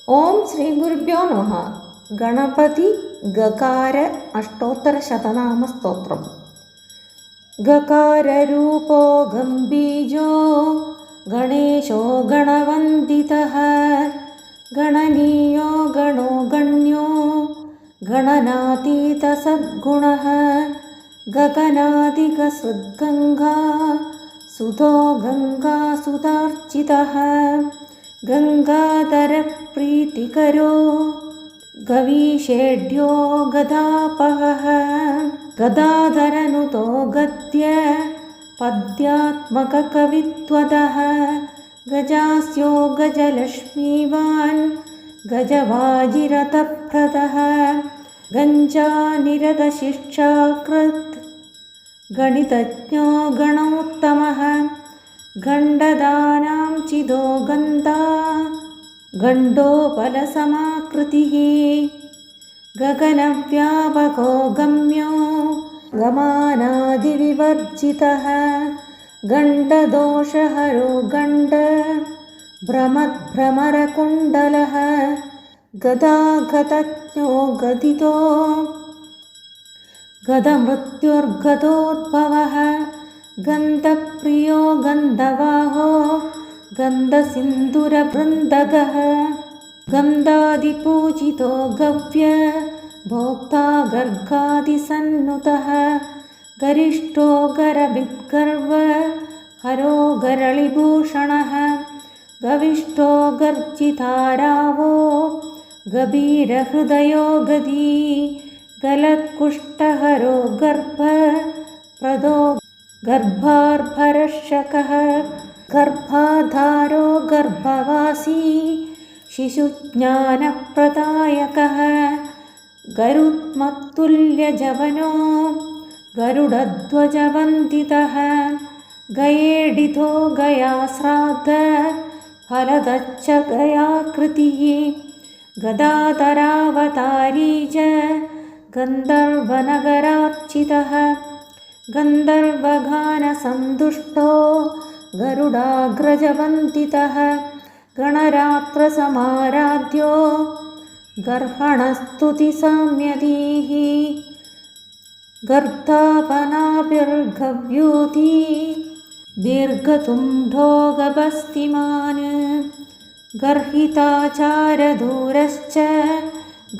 ಓಂ ಶ್ರೀ ಗುರುಭ್ಯೋ ನಮಃ. ಗಣಪತಿ ಗಕಾರ ಅಷ್ಟೋತ್ತರಶತನಾಮ ಸ್ತೋತ್ರಂ. ಗಕಾರ ರೂಪೋ ಗಂಬೀಜೋ ಗಣೇಶೋ ಗಣವಂದಿತಃ ಗಣನೀಯೋ ಗಣೋ ಗಣ್ಯೋ ಗಣನಾತೀತ ಸದ್ಗುಣಃ ಗಗನಾಧಿಕ ಸೃದ್ಗಂಗಾ ಸುಧೋ ಗಂಗಾ ಸುಧಾರ್ಚಿತಃ ಗಂಗಾಧರ ಪ್ರೀತಿಕರೋ ಗವೀಷೇಢ್ಯೋ ಗದಾಪಹಃ ಗದಾಧರನುತೋ ಗದ್ಯ ಪದ್ಯಾತ್ಮಕ ಕವಿತ್ವದಃ ಗಜಾಸ್ಯೋ ಗಜಲಕ್ಷ್ಮೀವಾನ್ ಗಜವಾಜಿರಥಪ್ರದಃ ಗಂಜಾನಿರದ ಶಿಕ್ಷಾಕೃತ್ ಗಣಿತಜ್ಞೋ ಗಣೋತ್ತಮಃ ಗಂಡದಾನಾಂ ಚಿದೋ ಗಂಧಾ ಗಂಡೋಪಲಸಮಾಕೃತಿಃ ಗಗನವ್ಯಾಪಕೋ ಗಮ್ಯೋ ಗಮಾನಾದಿವಿವರ್ಜಿತಃ ಗಂಡದೋಷಹರೋ ಗಂಡ ಭ್ರಮರಕುಂಡಲಃ ಗದಾಗತಜ್ಞೋ ಗದಿತೋ ಗದಮೃತ್ಯುರ್ಗದೋದ್ಭವಃ ಗಂಧಪ್ರಿಯೋ ಗಂಧವಾಹೋ ಗಂಧಸಿಂಧುರವೃಂದಗಃ ಗಂಧಾದಿಪೂಜಿತೋ ಗವ್ಯ ಭೋಕ್ತಾ ಗರ್ಗಾದಿಸನ್ನುತಃ ಗರಿಷ್ಠೋ ಗರಭಿದ್ಗರ್ವ ಹರೋ ಗರಳಿಭೂಷಣಃ ಗವಿಷ್ಠೋ ಗರ್ಜಿತಾರಾವೋ ಗಭೀರಹೃದಯೋ ಗದೀ ಗಲತ್ಕುಷ್ಟಹರೋ ಗರ್ಭ ಪ್ರದೋ ಗರ್ಭಾರ್ಭರಶಕಃ ಗರ್ಭಾಧಾರೋ ಗರ್ಭವಾಸಿ ಶಿಶುಜ್ಞಾನಪ್ರದಾಯಕಃ ಗರುತ್ಮತ್ತುಲ್ಯಜವನೋ ಗರುಡಧ್ವಜವಂದಿತಃ ಗಯೇಡಿತೋ ಗಯಾಶ್ರಾದ್ದ ಫಲದಚ್ಚ ಗಯಾಕೃತಿಃ ಗದಾಧರಾವತಾರೀ ಚ ಗಂಧರ್ವನಗರಾರ್ಚಿತಃ ಗಂಧರ್ವಗಾನಸಂದುಷ್ಟೋ ಗರುಡಾಗ್ರಜವಂದಿತಃ ಗಣರಾತ್ರಸಮಾರಾಧ್ಯ ಗರ್ಹಣಸ್ತುತಿಸಾಮ್ಯದೀಃ ಗರ್ಧಾಪನಾಭಿರ್ಗವ್ಯೂತಿ ದೀರ್ಘತುಂಡೋ ಗಭಸ್ತಿಮಾನ್ ಗರ್ಹಿತಾಚಾರಧೂರಶ್ಚ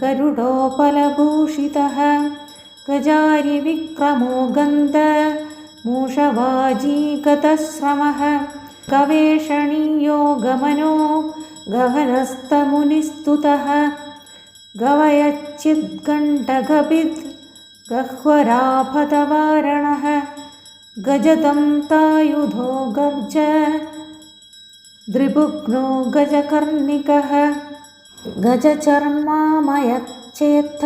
ಗರುಡೋಪಲಭೂಷಿತಃ ಗಜಾರಿವಿಕ್ರಮೋ ಗಂಧ ಮೂಷವಾಜೀ ಗತಶ್ರಮಃ ಗವೇಷಣೀಯೋ ಗಮನೋ ಗಹನಸ್ತಮುನಿಸ್ತುತಃ ಗವಯಚ್ಚಿದ್ಗಂಟಗಭಿದ್ ಗಹ್ವರಾಭತವಾರಣಃ ಗಜದಂತಾಯುಧೋ ಗರ್ಜ ದ್ರಿಭುಗ್ನೋ ಗಜಕರ್ಣಿಕಃ ಗಜಚರ್ಮಾಮಯಚ್ಚೇತ್ತ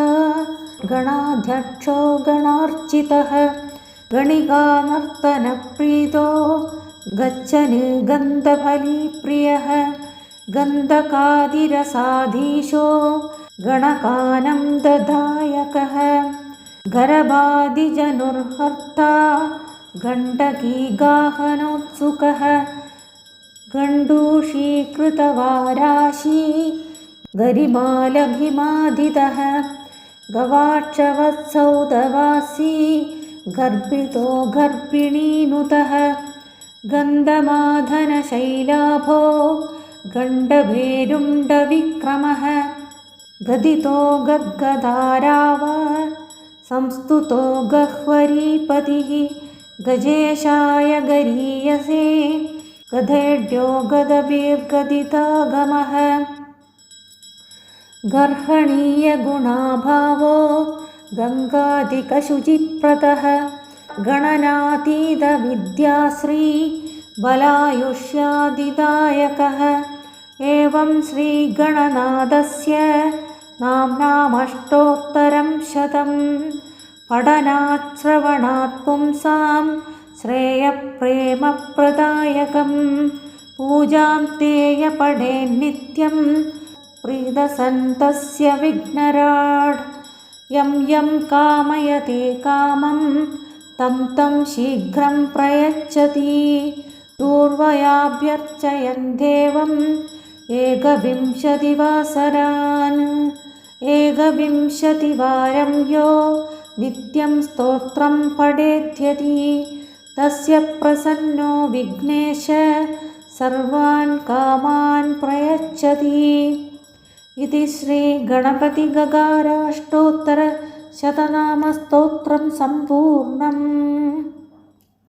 ಗಣಾಧ್ಯಕ್ಷೋ ಗಣಾರ್ಚಿತಃ ಗಣಿಗಾನರ್ತನಪ್ರೀತೋ ಗಚ್ಚನ್ ಗಂಧಫಲೀಪ್ರಿಯಃ ಗಂಧಕಾದಿರಸಾಧೀಶೋ ಗಣಕಾನಂ ದದಾಯಕಃ ಗರಭಾದಿಜನುರ್ಹರ್ತಾ ಗಂಡಕೀಗಾಹನೋತ್ಸುಕಃ ಗಂಡೂಷೀಕೃತವಾರಾಶಿ ಗರಿಮಾಲಘಿಮಾದಿತಃ ಗವಾಕ್ಷವತ್ಸೌದವಾಸಿ ಗರ್ಭಿತೋ ಗರ್ಭಿಣೀನುತಃ ಗಂಧಮಾಧನಶೈಲಾಭೋ ಗಂಡಭೇರುಂಡವಿಕ್ರಮಃ ಗದಿತೋ ಗದ್ಗದಾರಾವ ಸಂಸ್ತುತೋ ಗಹ್ವರೀಪತಿಃ ಗಜೇಶಾಯ ಗರೀಯಸೇ ಗಧೇಢ್ಯೋ ಗದಭಿರ್ಗದಿತಾಗಮಃ ಗರ್ಹಣೀಯ ಗುಣಾಭಾವೋ ಗಂಗಾಧಿಕಶುಚಿಪ್ರತಃ ಗಣನಾತೀತ ವಿದ್ಯಾಶ್ರೀ ಬಲಾಯುಷ್ಯಾದಿದಾಯಕಃ ಏವಂ ಶ್ರೀ ಗಣನಾಥಸ್ಯ ನಾಮ್ನಾಮಷ್ಟೋತ್ತರಂ ಶತಂ ಪಠನಾತ್ ಶ್ರವಣಾತ್ ಪುಂಸಾಂ ಶ್ರೇಯಪ್ರೇಮಪ್ರದಾಯಕಂ ಪೂಜಾಂ ತೇಯ ಪಠೇನ್ನಿತ್ಯಂ ಪ್ರೀದಸಂತಸ್ಯ ವಿಘ್ನರಾಡ್ ಯಂ ಯಂ ಕಾಮಯತೆ ಕಾಮಂ तं तं शीघ्रं प्रयच्छति दूर्वयाभ्यर्चयन् देवं एकविंशतिवासरान् 21वारं यो नित्यं स्तोत्रं पठेद्यति तस्य प्रसन्नो विघ्नेश सर्वान् कामान् प्रयच्छति। इति श्रीगणपतिगगाराष्टोत्तरशतनामस्तोत्रं सम्पूर्णम्।